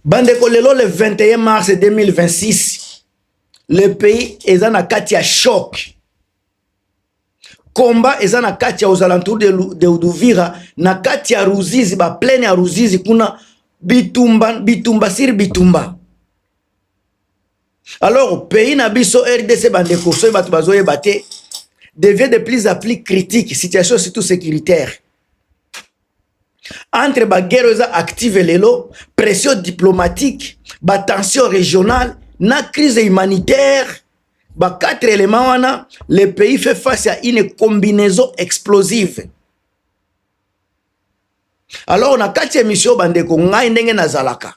Bandeko lelo le 21 mars 2026, le pays est en kati ya choc. Combat est en kati ya aux alentours de Uvira, na kati ya Ruzizi, ba pleine ya Ruzizi kuna bitumba sir bitumba. Alors pays na biso RDC bandeko so batu bazoye bate devient de plus en plus critique, situation surtout sécuritaire. Entre ba guerre active lelo, pression diplomatique, ba tension régionale, na crise humanitaire, ba 4 éléments wana, le pays fait face à une combinaison explosive. Alors na kati émission bandeko ngai ndenge nazalaka.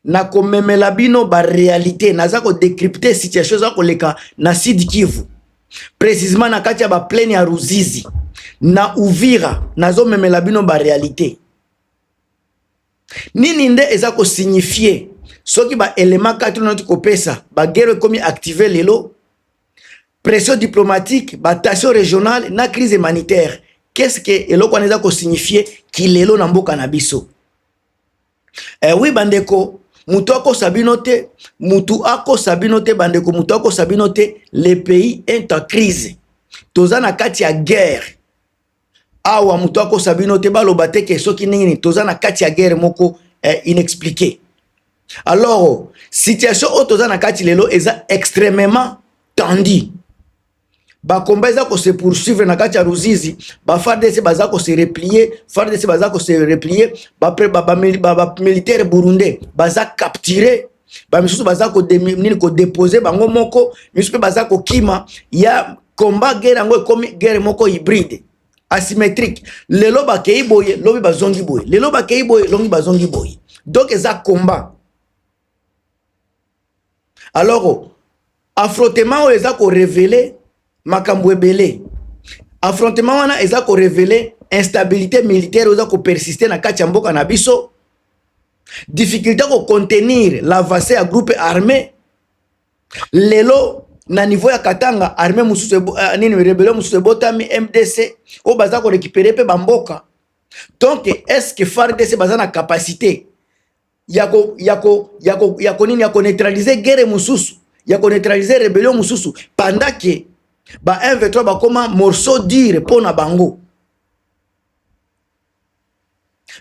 Na komemela bino ba réalité, naza ko décrypter situation za koleka na Sud Kivu. Précisément na kati ya ba plaine ya Ruzizi. Na Uvira, nazo memela bino ba réalité. Nini nde eza ko signifier soki ba élément 4 notre kopesa ba guerre komi activer lelo, pression diplomatique, ba tension régionale na crise humanitaire. Qu'est-ce que eloko eza ko signifier ki lelo na mboka na biso? Oui bandeko, mutu ako sabinote, bandeko mutu ako sabinote, le pays est en crise. Toza na kati ya guerre. Awa mutu ako sabinote baloba te ke soki nini toza na kati ya guerre moko inexpliquée. Alors, situation o toza na kati lelo eza extrêmement tendue. Ba combat eza ko se poursuivre na kati ya Ruzizi, ba FARDC baza ko se replier, ba militaire burundais baza capturer, ba misusu baza ko déposer bango moko, misusu baza ko kima ya combat guerre ngo comme guerre moko hybride. Asymétrique. Lelo ba kei boye, lobi bazongi boye. Lelo ba kei boye, longi bazongi boye. Donc eza combat. Alors, affrontement eza ko révéler makambo ebele. Affrontement wana eza ko révéler instabilité militaire eza ko persister na kati ya mboka na biso. Difficulté ko contenir l'avancée à groupe armé. Lelo na niveau ya Katanga armée mususu nini rebellion mususu botami MDC o baza ko récupérer pe bamboka. Donc est-ce que FARDC baza na capacité yako neutraliser guerre mususu, yako neutraliser rebellion mususu pendant que ba M23 ba koma morceau dur pour na bango.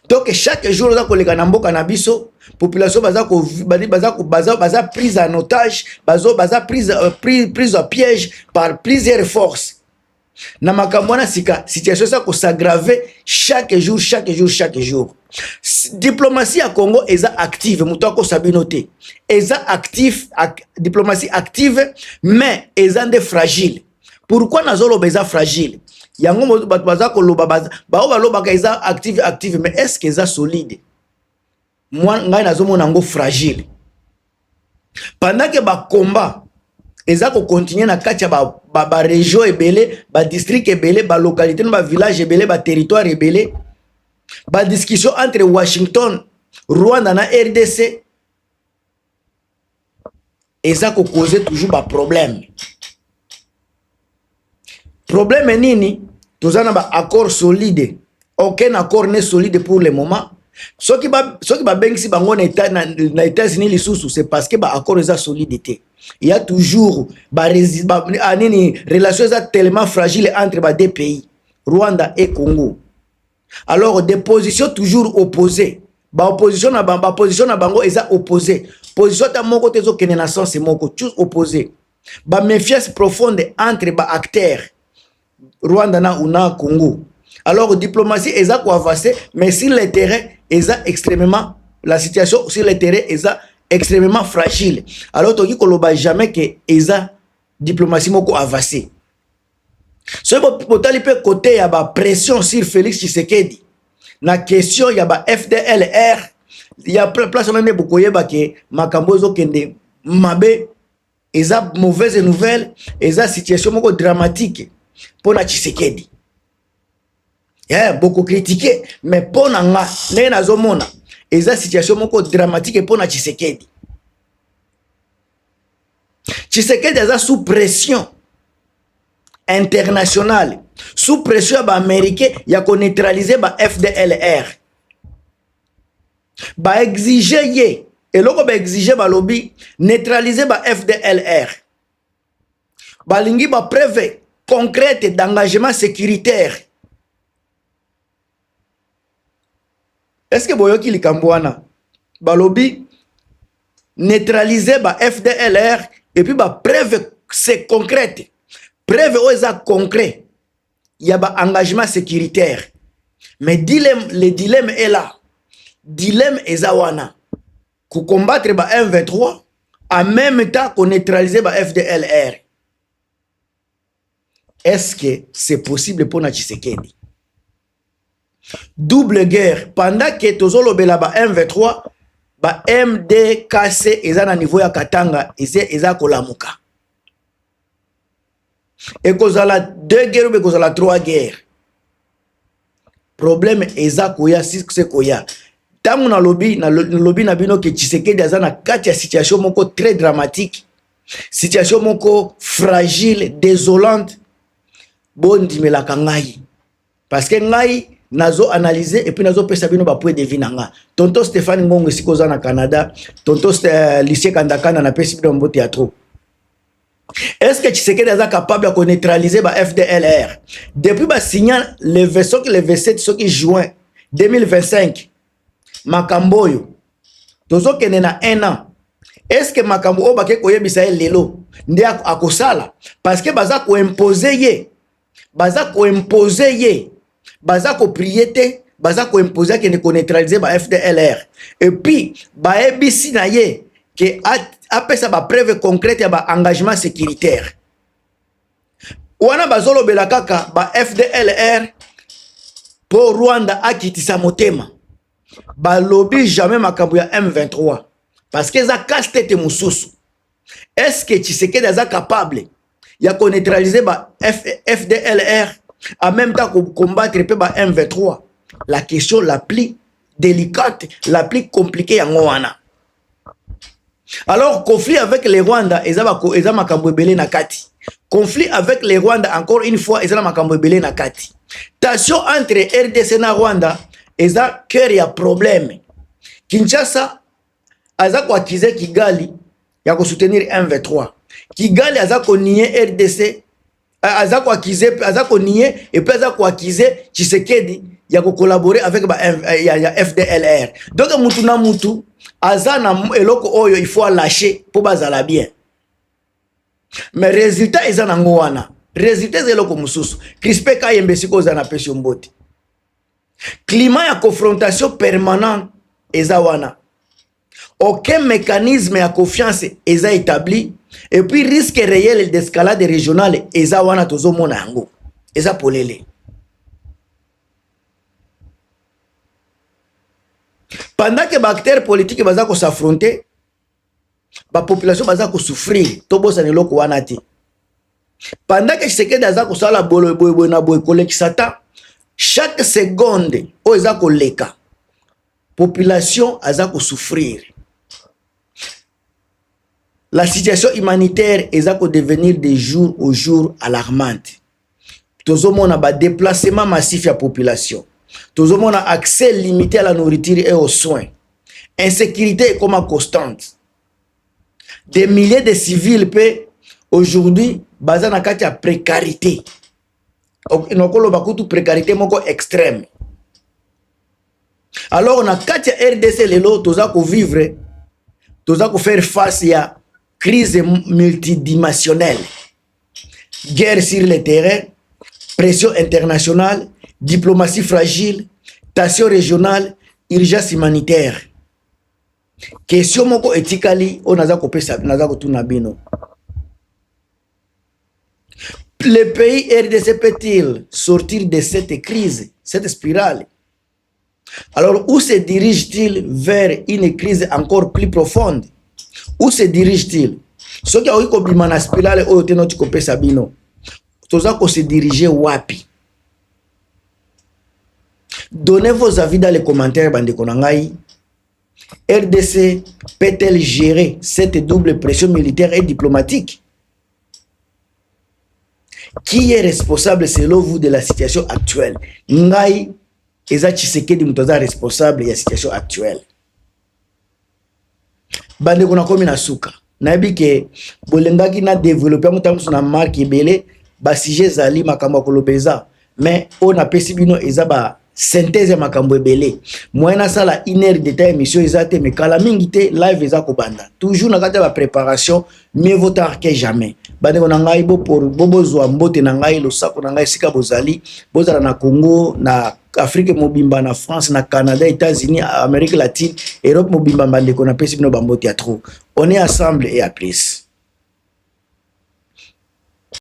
Donc chaque jour za koleka na mboka na biso, population baza prise en otage, baza prise au piège par plusieurs forces. Na makambo na sika situation ça ko s'aggraver chaque jour. Diplomatie à Congo eza active, muto ko sabinote. Eza active, diplomatie active mais eza de fragile. Pourquoi nazolo beza fragile? Yango baza ko loba loba ka eza active mais est-ce que eza solide? Moi ngai nazomona ngo fragile. Pendant que ba combat eza ko continuer na kati ya ba région ebele, ba district ebele, ba localité, ba village ebele, ba territoire ebele, ba discussion entre Washington, Rwanda na RDC eza ko causer toujours ba problème. Problème nini? Tozana ba accord solide. Aucun accord n'est solide pour le moment. Ce qui ba bengisi bango na États-Unis lisusu, c'est parce que ba accord eza solidité. Il y a toujours relations tellement fragiles entre ba deux pays, Rwanda et Congo. Alors des positions toujours opposées. Ba opposition na bango eza opposé. Position ta moko tezo kene na sens moko tous opposés. Ba méfiance profonde entre ba acteurs Rwanda na una Congo. Alors diplomatie eza ko avancer mais sur le terrain eza extrêmement la situation sur le terrain eza extrêmement fragile. Alors toki koloba jamais que eza diplomatie moko avancer. Ce potali pe côté ya ba pression sur Félix Tshisekedi. Na question ya ba FDLR, ya place même beaucoup yeba ke makambo zo kende mabe eza mauvaise nouvelle, eza situation moko dramatique pour na Tshisekedi. Beaucoup critiqué, mais pour nga ne nazomona eza situation moko dramatique pour na Tshisekedi. Tshisekedi eza sous pression internationale, sous pression ba américain ya ko neutraliser ba FDLR. Ba exiger ye Et loko ba exiger ba lobby neutraliser ba FDLR. Balingi ba preuve concrète d'engagement sécuritaire. Est-ce que boyoki likambwana ba lobby neutraliser ba FDLR et puis ba preuve c'est concrète. Preuve oza concret. Il y a un engagement sécuritaire. Mais le dilemme est là. Dilemme est zawana. Pour combattre ba M23, en même temps qu'on neutralise ba FDLR. Est-ce que c'est possible pour Tshisekedi? Double guerre. Pendant que tozolo bela ba M23, ba MDKC eza na niveau ya Katanga, eza kolamuka. Et kozala 2 guerres ou kozala 3 guerres. Problème eza koya si koya. Tangu na lobby na bino ke Tshisekedi aza na kati ya situation moko très dramatique. Situation moko fragile, désolante. Bondi melaka ngai. Parce que ngai nazo analyser et puis nazo pesa bino ba point de vue nanga. Tonton Stéphane Ngongo sikoza na Canada, tonton Lycée Kandakana na pesi bino mbo théâtre. Est-ce que Tshisekedi est capable de neutraliser le FDLR? Depuis le signal, le 27 juin 2025, Makamboyo, tozo kene na 1 an. Est-ce que Makambo obake koye bisaye lelo? Ndi akosala. Parce que baza ko imposer ye. Baza ko imposer ye. Baza ko prier baza ko imposer que ne ko neutraliser le FDLR. Et puis, ba ebisi na ye que après ça ba preuve concrète ya ba engagement sécuritaire. Wana bazolo belakaka ba FDLR pour Rwanda akitisa motema. Ba lobby jamais makambo ya M23 parce que za casse tête mususu. Est-ce que Tshisekedi est capable ya ko neutraliser ba FDLR en même temps que combattre ba M23? La question la plus délicate, la plus compliquée ya ngwana. Alors, conflit avec les Rwandais, eza makambo ebele na kati. Conflit avec les Rwandais, encore une fois, eza makambo ebele na kati. Tension entre RDC na Rwanda, eza cœur ya problème. Kinshasa, aza ko accuser Kigali, ya ko soutenir M23. Kigali aza ko nier RDC, aza ko accuser, aza ko nier, et puis aza ko accuser Tshisekedi, ya ko collaborer avec ya FDLR. Donc, mutu na mutu, azana eloko oyo il faut lâcher pour bazala bien. Mais résultat eza nango wana. Résultat eloko mususu. Crispé Kayembe siko za na pesi mbote. Climat ya confrontation permanente eza wana. Aucun mécanisme ya confiance eza établi et puis risque réel d'escalade régionale eza wana tozo mona yango. Eza polele. Pendant que les acteurs politiques vont s'affronter, la population va souffrir. Pendant que Tshisekedi va chaque seconde, la population va souffrir. La situation humanitaire va devenir de jour au jour alarmante. Tout le monde a un déplacement massif de la population. Tout le monde a accès limité à la nourriture et aux soins. Insécurité est comme constante. Des milliers de civils peuvent aujourd'hui basés dans la précarité. Nous avons une précarité extrême. Alors, on a 4 RDC, les lots, tous à vivre, tous à faire face à la crise multidimensionnelle. Guerre sur le terrain, pression internationale, diplomatie fragile, tension régionale, urgence humanitaire. Question moko etikali on naza kopesa naza kotuna bino. Le pays RDC peut-il sortir de cette crise, cette spirale? Alors où se dirige-t-il vers une crise encore plus profonde? Où se dirige-t-il? Ce qui a eu comme une spirale oyo te noti kopesa bino. Toza ko se diriger wapi? Donnez vos avis dans les commentaires, bande konangai. RDC peut-elle gérer cette double pression militaire et diplomatique? Qui est responsable selon vous de la situation actuelle? Ngai eza Tshisekedi mutoza responsable de la situation actuelle. bande kona komi na suka nayebi ke bolengaki na développer mutamso na marque ebele ba sujet zali makambo kolobeza mais on a pesi bino eza ba synthèse ya makambo ebele moyena sala 1 heure de temps émission ezate mais kala mingi te live eza ko banda toujours na kata ba préparation mieux vaut tard que jamais bande ko na ngai bo pour bobozwa mbote na ngai lo sako na ngai sika bozali bozala na Congo na Afrique mobimba na France na Canada États-Unis Amérique latine Europe mobimba bande ko na pesi bino ba mbote ya trop on est ensemble et à plus.